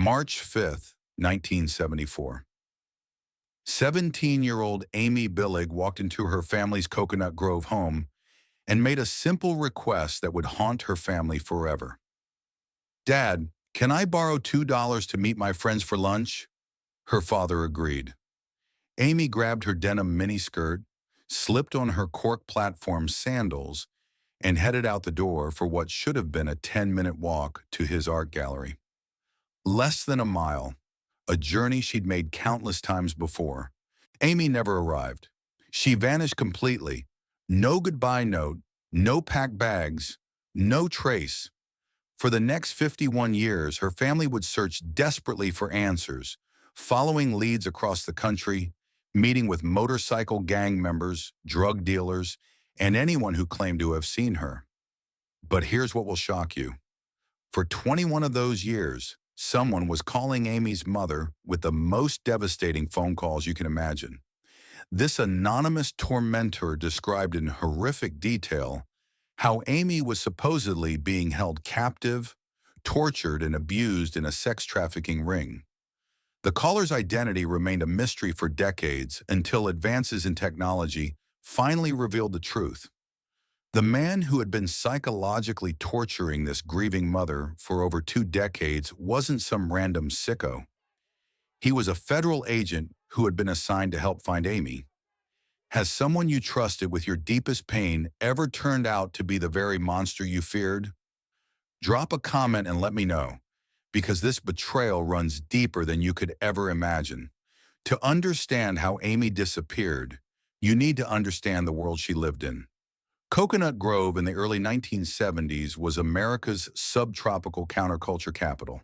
March 5th, 1974. 17-year-old Amy Billig walked into her family's Coconut Grove home and made a simple request that would haunt her family forever. "Dad, can I borrow $2 to meet my friends for lunch?" Her father agreed. Amy grabbed her denim miniskirt, slipped on her cork platform sandals, and headed out the door for what should have been a 10-minute walk to his art gallery. Less than a mile, a journey she'd made countless times before. Amy never arrived. She vanished completely. No goodbye note, no packed bags, no trace. For the next 51 years, her family would search desperately for answers, following leads across the country, meeting with motorcycle gang members, drug dealers, and anyone who claimed to have seen her. But here's what will shock you. For 21 of those years, someone was calling Amy's mother with the most devastating phone calls you can imagine. This anonymous tormentor described in horrific detail how Amy was supposedly being held captive, tortured, and abused in a sex trafficking ring. The caller's identity remained a mystery for decades until advances in technology finally revealed the truth. The man who had been psychologically torturing this grieving mother for over 2 decades wasn't some random sicko. He was a federal agent who had been assigned to help find Amy. Has someone you trusted with your deepest pain ever turned out to be the very monster you feared? Drop a comment and let me know, because this betrayal runs deeper than you could ever imagine. To understand how Amy disappeared, you need to understand the world she lived in. Coconut Grove in the early 1970s was America's subtropical counterculture capital,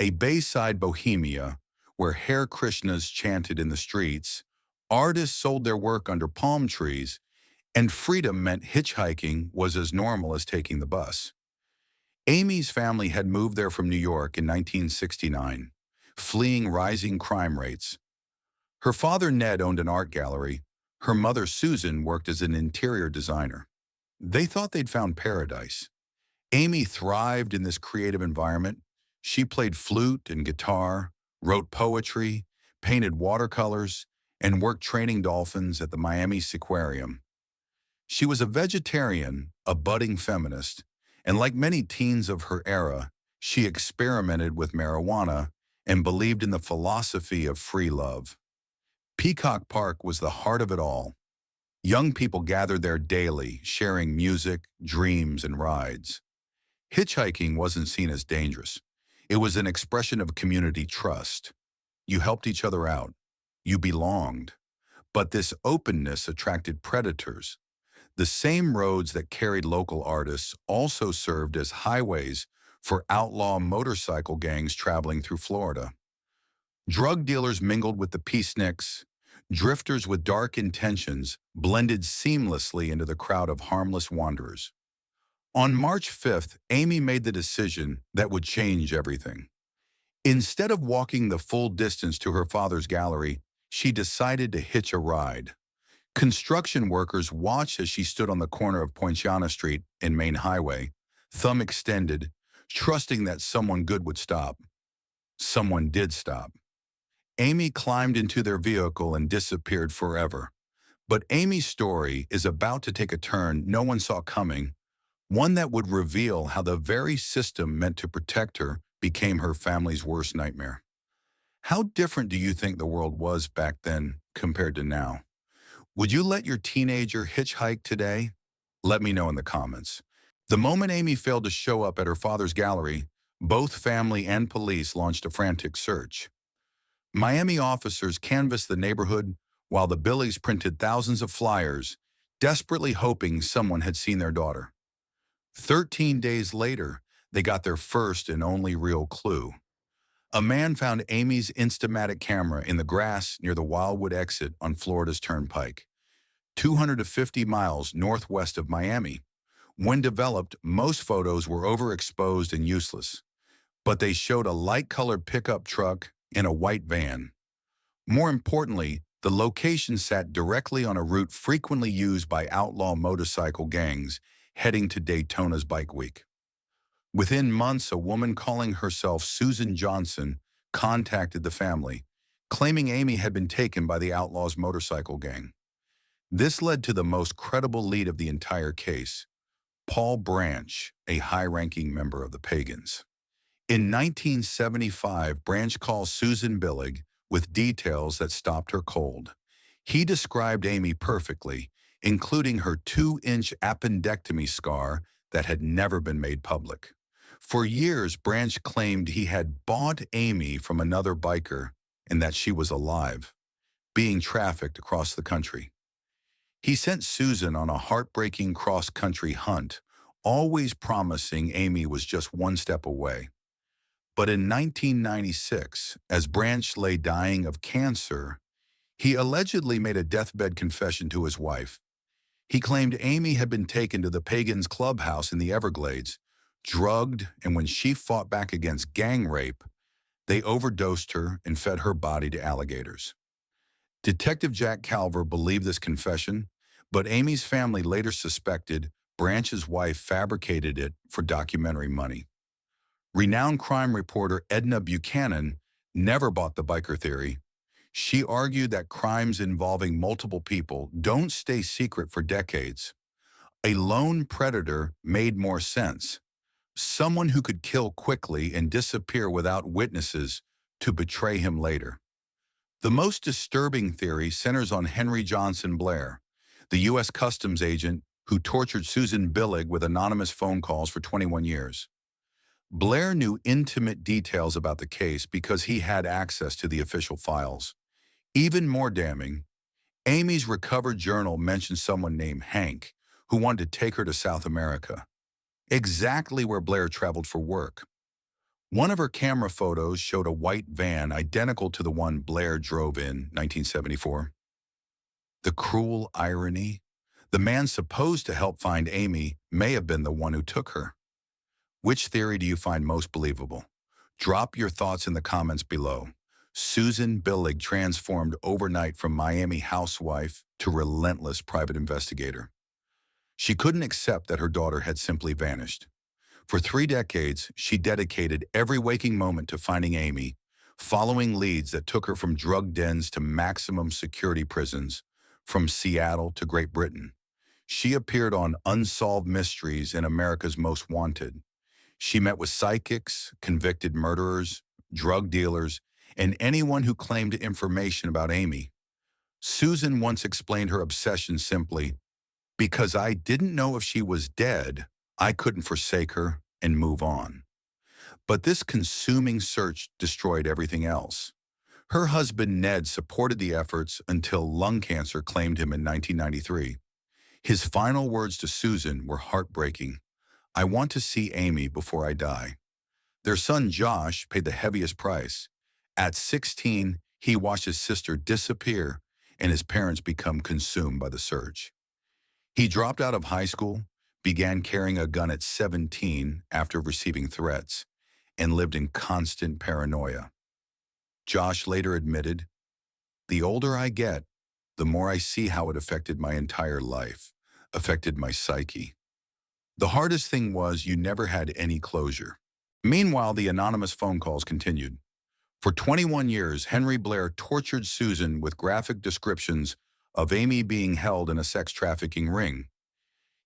a Bayside Bohemia where Hare Krishnas chanted in the streets, artists sold their work under palm trees, and freedom meant hitchhiking was as normal as taking the bus. Amy's family had moved there from New York in 1969, fleeing rising crime rates. Her father Ned owned an art gallery. Her mother Susan worked as an interior designer. They thought they'd found paradise. Amy thrived in this creative environment. She played flute and guitar, wrote poetry, painted watercolors, and worked training dolphins at the Miami Seaquarium. She was a vegetarian, a budding feminist, and like many teens of her era, she experimented with marijuana and believed in the philosophy of free love. Peacock Park was the heart of it all. Young people gathered there daily, sharing music, dreams, and rides. Hitchhiking wasn't seen as dangerous. It was an expression of community trust. You helped each other out. You belonged. But this openness attracted predators. The same roads that carried local artists also served as highways for outlaw motorcycle gangs traveling through Florida. Drug dealers mingled with the peaceniks. Drifters with dark intentions blended seamlessly into the crowd of harmless wanderers. On March 5th, Amy made the decision that would change everything. Instead of walking the full distance to her father's gallery, she decided to hitch a ride. Construction workers watched as she stood on the corner of Poinciana Street and Main Highway, thumb extended, trusting that someone good would stop. Someone did stop. Amy climbed into their vehicle and disappeared forever. But Amy's story is about to take a turn no one saw coming, one that would reveal how the very system meant to protect her became her family's worst nightmare. How different do you think the world was back then compared to now? Would you let your teenager hitchhike today? Let me know in the comments. The moment Amy failed to show up at her father's gallery, both family and police launched a frantic search. Miami officers canvassed the neighborhood while the Billigs printed thousands of flyers, desperately hoping someone had seen their daughter. 13 days later, they got their first and only real clue. A man found Amy's Instamatic camera in the grass near the Wildwood exit on Florida's Turnpike, 250 miles northwest of Miami. When developed, most photos were overexposed and useless, but they showed a light-colored pickup truck and a white van. More importantly, the location sat directly on a route frequently used by outlaw motorcycle gangs heading to Daytona's Bike Week. Within months, a woman calling herself Susan Johnson contacted the family, claiming Amy had been taken by the outlaws' motorcycle gang. This led to the most credible lead of the entire case, Paul Branch, a high-ranking member of the Pagans. In 1975, Branch calls Susan Billig with details that stopped her cold. He described Amy perfectly, including her 2-inch appendectomy scar that had never been made public. For years, Branch claimed he had bought Amy from another biker and that she was alive, being trafficked across the country. He sent Susan on a heartbreaking cross-country hunt, always promising Amy was just one step away. But in 1996, as Branch lay dying of cancer, he allegedly made a deathbed confession to his wife. He claimed Amy had been taken to the Pagans clubhouse in the Everglades, drugged, and when she fought back against gang rape, they overdosed her and fed her body to alligators. Detective Jack Calver believed this confession, but Amy's family later suspected Branch's wife fabricated it for documentary money. Renowned crime reporter Edna Buchanan never bought the biker theory. She argued that crimes involving multiple people don't stay secret for decades. A lone predator made more sense. Someone who could kill quickly and disappear without witnesses to betray him later. The most disturbing theory centers on Henry Johnson Blair, the U.S. Customs agent who tortured Susan Billig with anonymous phone calls for 21 years. Blair knew intimate details about the case because he had access to the official files. Even more damning, Amy's recovered journal mentioned someone named Hank who wanted to take her to South America, exactly where Blair traveled for work. One of her camera photos showed a white van identical to the one Blair drove in 1974. The cruel irony, the man supposed to help find Amy may have been the one who took her. Which theory do you find most believable? Drop your thoughts in the comments below. Susan Billig transformed overnight from Miami housewife to relentless private investigator. She couldn't accept that her daughter had simply vanished. For 3 decades, she dedicated every waking moment to finding Amy, following leads that took her from drug dens to maximum security prisons, from Seattle to Great Britain. She appeared on Unsolved Mysteries and America's Most Wanted. She met with psychics, convicted murderers, drug dealers, and anyone who claimed information about Amy. Susan once explained her obsession simply, "Because I didn't know if she was dead, I couldn't forsake her and move on." But this consuming search destroyed everything else. Her husband Ned supported the efforts until lung cancer claimed him in 1993. His final words to Susan were heartbreaking. "I want to see Amy before I die." Their son Josh paid the heaviest price. At 16, he watched his sister disappear and his parents become consumed by the search. He dropped out of high school, began carrying a gun at 17 after receiving threats, and lived in constant paranoia. Josh later admitted, "The older I get, the more I see how it affected my entire life, affected my psyche." The hardest thing was you never had any closure. Meanwhile, the anonymous phone calls continued. For 21 years, Henry Blair tortured Susan with graphic descriptions of Amy being held in a sex trafficking ring.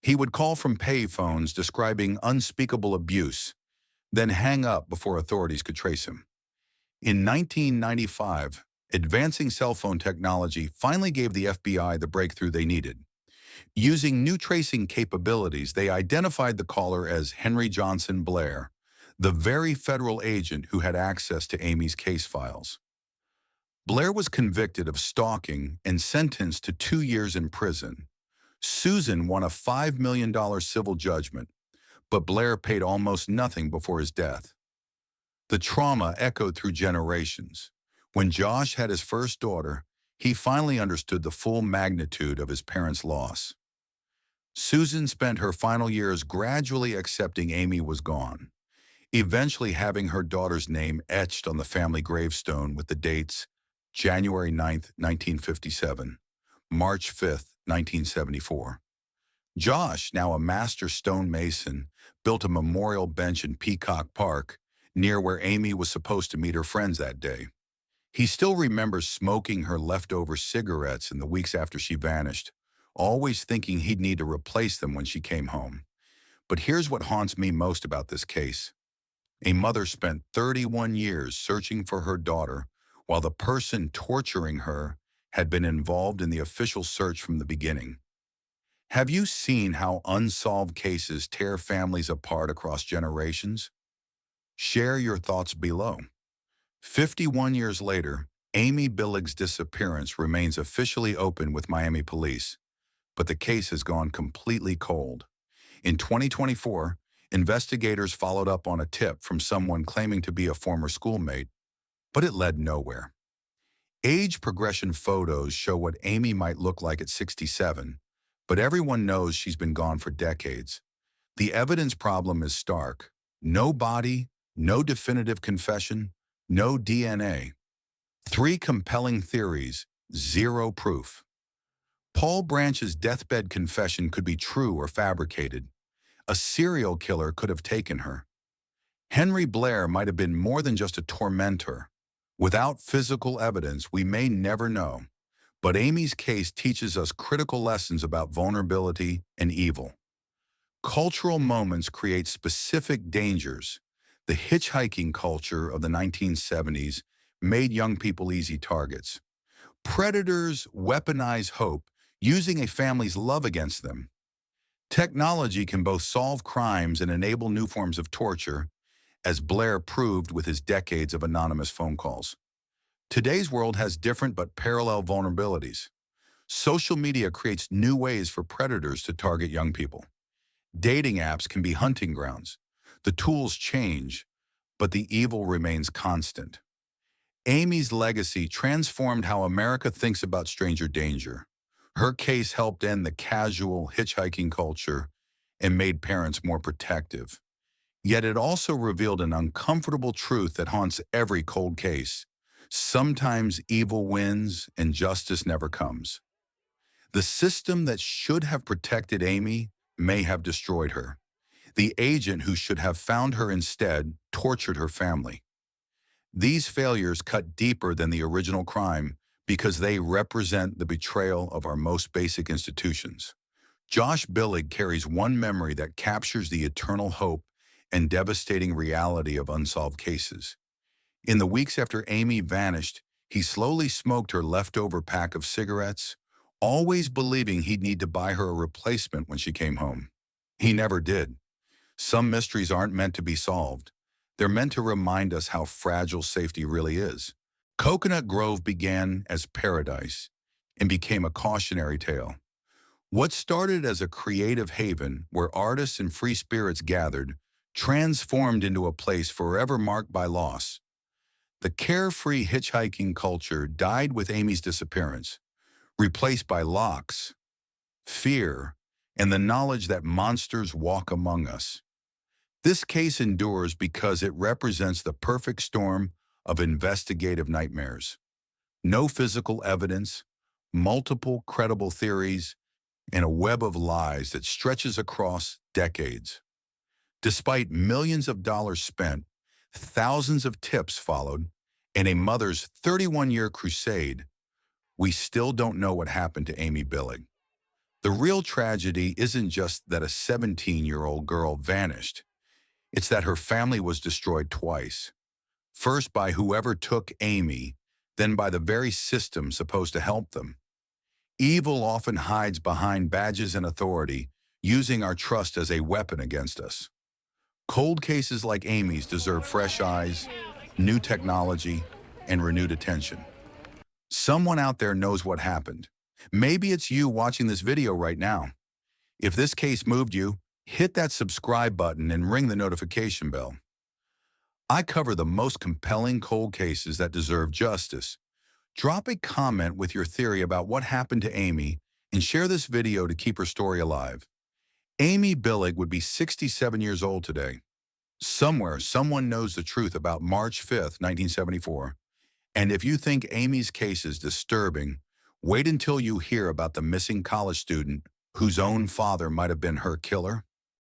He would call from pay phones describing unspeakable abuse, then hang up before authorities could trace him. In 1995, advancing cell phone technology finally gave the FBI the breakthrough they needed. Using new tracing capabilities, they identified the caller as Henry Johnson Blair, the very federal agent who had access to Amy's case files. Blair was convicted of stalking and sentenced to 2 years in prison. Susan won a $5 million civil judgment, but Blair paid almost nothing before his death. The trauma echoed through generations. When Josh had his first daughter, he finally understood the full magnitude of his parents' loss. Susan spent her final years gradually accepting Amy was gone, eventually having her daughter's name etched on the family gravestone with the dates January 9, 1957, March 5, 1974. Josh, now a master stonemason, built a memorial bench in Peacock Park, near where Amy was supposed to meet her friends that day. He still remembers smoking her leftover cigarettes in the weeks after she vanished, always thinking he'd need to replace them when she came home. But here's what haunts me most about this case. A mother spent 31 years searching for her daughter, while the person torturing her had been involved in the official search from the beginning. Have you seen how unsolved cases tear families apart across generations? Share your thoughts below. 51 years later, Amy Billig's disappearance remains officially open with Miami police, but the case has gone completely cold. In 2024, investigators followed up on a tip from someone claiming to be a former schoolmate, but it led nowhere. Age progression photos show what Amy might look like at 67, but everyone knows she's been gone for decades. The evidence problem is stark. No body, no definitive confession, no DNA. Three compelling theories, zero proof. Paul Branch's deathbed confession could be true or fabricated. A serial killer could have taken her. Henry Blair might have been more than just a tormentor. Without physical evidence, we may never know. But Amy's case teaches us critical lessons about vulnerability and evil. Cultural moments create specific dangers. The hitchhiking culture of the 1970s made young people easy targets. Predators weaponize hope, using a family's love against them. Technology can both solve crimes and enable new forms of torture, as Blair proved with his decades of anonymous phone calls. Today's world has different but parallel vulnerabilities. Social media creates new ways for predators to target young people. Dating apps can be hunting grounds. The tools change, but the evil remains constant. Amy's legacy transformed how America thinks about stranger danger. Her case helped end the casual hitchhiking culture and made parents more protective. Yet it also revealed an uncomfortable truth that haunts every cold case. Sometimes evil wins and justice never comes. The system that should have protected Amy may have destroyed her. The agent who should have found her instead tortured her family. These failures cut deeper than the original crime because they represent the betrayal of our most basic institutions. Josh Billig carries one memory that captures the eternal hope and devastating reality of unsolved cases. In the weeks after Amy vanished, he slowly smoked her leftover pack of cigarettes, always believing he'd need to buy her a replacement when she came home. He never did. Some mysteries aren't meant to be solved. They're meant to remind us how fragile safety really is. Coconut Grove began as paradise and became a cautionary tale. What started as a creative haven where artists and free spirits gathered transformed into a place forever marked by loss. The carefree hitchhiking culture died with Amy's disappearance, replaced by locks, fear, and the knowledge that monsters walk among us. This case endures because it represents the perfect storm of investigative nightmares. No physical evidence, multiple credible theories, and a web of lies that stretches across decades. Despite millions of dollars spent, thousands of tips followed, and a mother's 31-year crusade, we still don't know what happened to Amy Billig. The real tragedy isn't just that a 17-year-old girl vanished. It's that her family was destroyed twice. First by whoever took Amy, then by the very system supposed to help them. Evil often hides behind badges and authority, using our trust as a weapon against us. Cold cases like Amy's deserve fresh eyes, new technology, and renewed attention. Someone out there knows what happened. Maybe it's you watching this video right now. If this case moved you, hit that subscribe button and ring the notification bell. I cover the most compelling cold cases that deserve justice. Drop a comment with your theory about what happened to Amy and share this video to keep her story alive. Amy Billig would be 67 years old today. Somewhere, someone knows the truth about March 5th, 1974. And if you think Amy's case is disturbing, wait until you hear about the missing college student whose own father might have been her killer?